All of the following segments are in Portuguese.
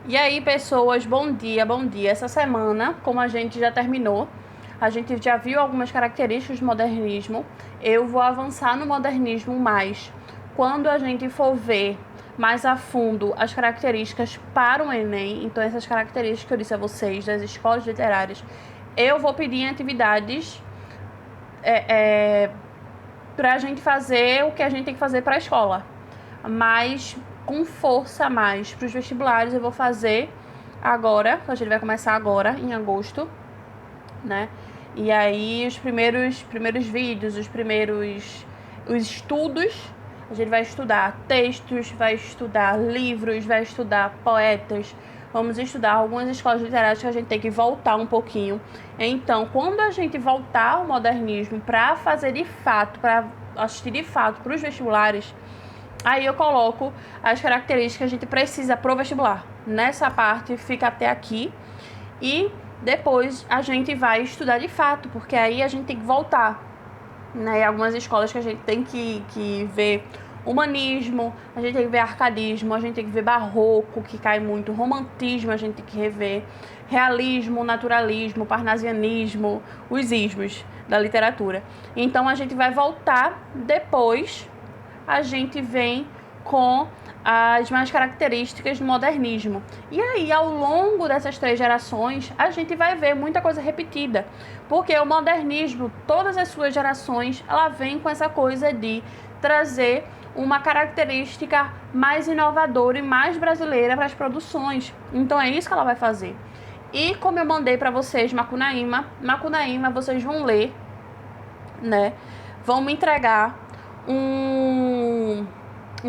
E aí, pessoas, bom dia, bom dia. Essa semana, como a gente já terminou, a gente já viu algumas características do modernismo. Eu vou avançar no modernismo mais quando a gente for ver mais a fundo as características para o Enem. Então, essas características que eu disse a vocês das escolas literárias, eu vou pedir em atividades para a gente fazer o que a gente tem que fazer para a escola, mas com força mais para os vestibulares. Eu vou fazer agora, a gente vai começar agora em agosto, né? E aí os primeiros vídeos, os estudos, a gente vai estudar textos, vai estudar livros, vai estudar poetas, vamos estudar algumas escolas literárias que a gente tem que voltar um pouquinho. Então, quando a gente voltar ao modernismo para fazer de fato, para assistir de fato para os vestibulares, aí eu coloco as características que a gente precisa pro vestibular. Nessa parte fica até aqui e depois a gente vai estudar de fato, porque aí a gente tem que voltar, né? Algumas escolas que a gente tem que ver humanismo, a gente tem que ver arcadismo, a gente tem que ver barroco, que cai muito, romantismo a gente tem que rever, realismo, naturalismo, parnasianismo, os ismos da literatura. Então a gente vai voltar depois, a gente vem com as mais características do modernismo. E aí, ao longo dessas 3 gerações, a gente vai ver muita coisa repetida, porque o modernismo, todas as suas gerações, ela vem com essa coisa de trazer uma característica mais inovadora e mais brasileira para as produções. Então é isso que ela vai fazer. E como eu mandei para vocês Macunaíma vocês vão ler, né? Vão me entregar um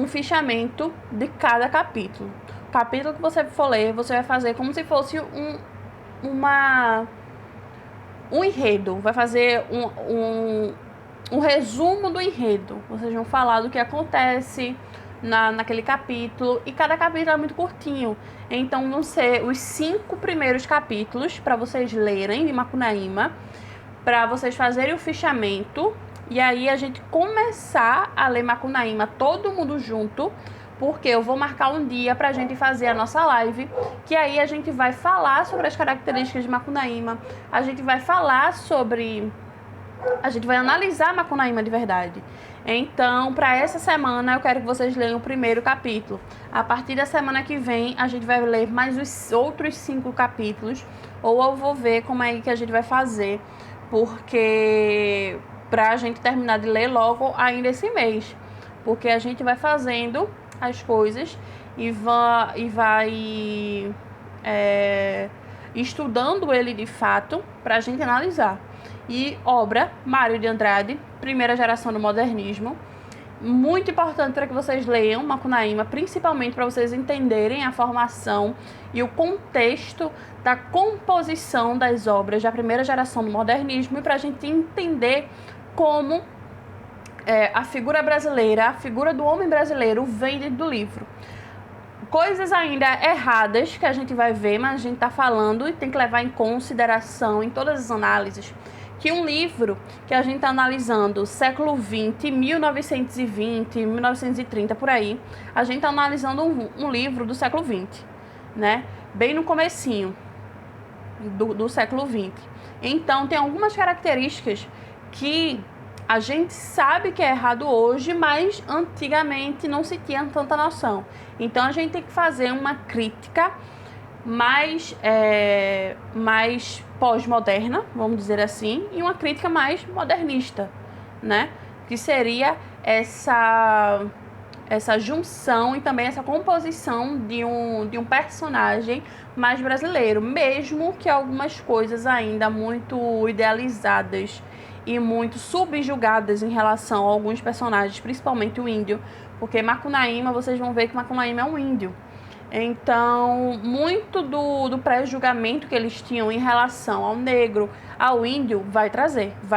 fichamento de cada capítulo. O capítulo que você for ler, você vai fazer como se fosse um enredo. Vai fazer um resumo do enredo. Vocês vão falar do que acontece naquele capítulo. E cada capítulo é muito curtinho. Então vão ser os 5 primeiros capítulos para vocês lerem de Macunaíma, para vocês fazerem o fichamento. E aí a gente começar a ler Macunaíma todo mundo junto, porque eu vou marcar um dia pra gente fazer a nossa live, que aí a gente vai falar sobre as características de Macunaíma, a gente vai analisar Macunaíma de verdade. Então, para essa semana, eu quero que vocês leiam o primeiro capítulo. A partir da semana que vem, a gente vai ler mais os outros 5 capítulos, ou eu vou ver como é que a gente vai fazer, porque pra gente terminar de ler logo ainda esse mês, porque a gente vai fazendo as coisas e vai estudando ele de fato pra gente analisar. E obra Mário de Andrade, primeira geração do modernismo, muito importante para que vocês leiam Macunaíma, principalmente para vocês entenderem a formação e o contexto da composição das obras da primeira geração do modernismo, e para a gente entender como a figura brasileira, a figura do homem brasileiro vem dentro do livro. Coisas ainda erradas que a gente vai ver, mas a gente está falando e tem que levar em consideração em todas as análises, que um livro que a gente está analisando século XX, 1920, 1930, por aí, a gente está analisando um livro do século XX, né? Bem no comecinho do século XX. Então, tem algumas características que a gente sabe que é errado hoje, mas antigamente não se tinha tanta noção. Então, a gente tem que fazer uma crítica mais pós-moderna, vamos dizer assim, e uma crítica mais modernista, né? Que seria essa junção e também essa composição de um personagem mais brasileiro, mesmo que algumas coisas ainda muito idealizadas e muito subjugadas em relação a alguns personagens, principalmente o índio, porque Macunaíma, vocês vão ver que Macunaíma é um índio. Então, muito do pré-julgamento que eles tinham em relação ao negro, ao índio, vai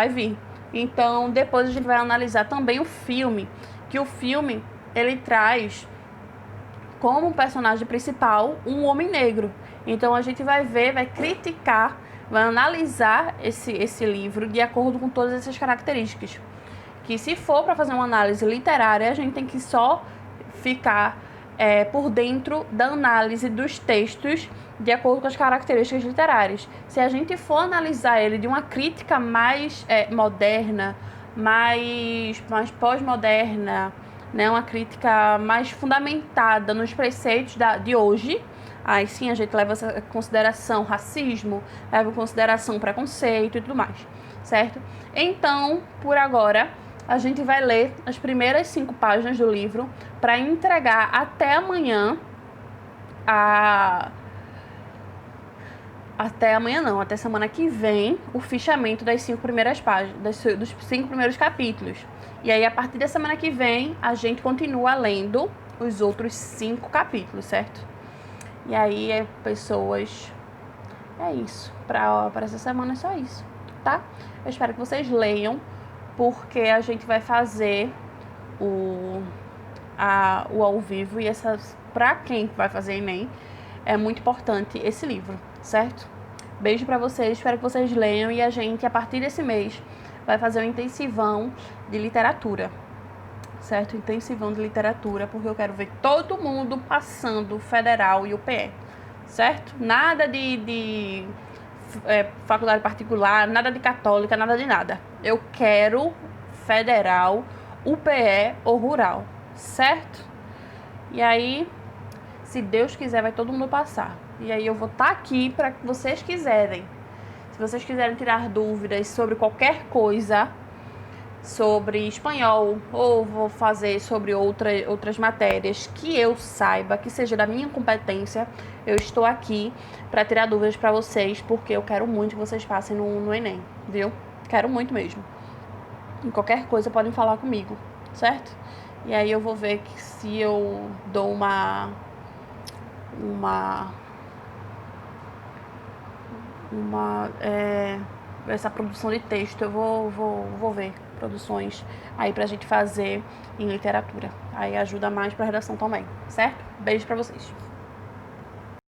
vir. Então, depois a gente vai analisar também o filme, que o filme, ele traz como personagem principal um homem negro. Então, a gente vai ver, vai criticar, vai analisar esse livro de acordo com todas essas características. Que se for para fazer uma análise literária, a gente tem que só ficar por dentro da análise dos textos de acordo com as características literárias. Se a gente for analisar ele de uma crítica mais moderna, mais pós-moderna, né, uma crítica mais fundamentada nos preceitos de hoje, aí sim a gente leva em consideração racismo, leva em consideração preconceito e tudo mais, certo? Então, por agora, a gente vai ler as primeiras 5 páginas do livro para entregar até amanhã até semana que vem, o fichamento das 5 primeiras páginas, dos 5 primeiros capítulos. E aí, a partir da semana que vem, a gente continua lendo os outros 5 capítulos, certo? E aí, pessoas, é isso. Para essa semana é só isso, tá? Eu espero que vocês leiam, porque a gente vai fazer o ao vivo, e para quem vai fazer Enem, é muito importante esse livro, certo? Beijo pra vocês, espero que vocês leiam, e a gente, a partir desse mês, vai fazer um intensivão de literatura, certo? Intensivão de literatura, porque eu quero ver todo mundo passando Federal e UPE, certo? Nada de faculdade particular, nada de católica, nada de nada. Eu quero Federal, UPE ou Rural, certo? E aí, se Deus quiser, vai todo mundo passar. E aí eu vou estar aqui para que vocês quiserem. Se vocês quiserem tirar dúvidas sobre qualquer coisa, sobre espanhol, ou vou fazer sobre outras matérias que eu saiba, que seja da minha competência, eu estou aqui para tirar dúvidas para vocês, porque eu quero muito que vocês passem no Enem, viu? Quero muito mesmo. Em qualquer coisa podem falar comigo, certo? E aí eu vou ver que se eu dou essa produção de texto, eu vou ver produções aí pra gente fazer em literatura. Aí ajuda mais pra redação também, certo? Beijo pra vocês.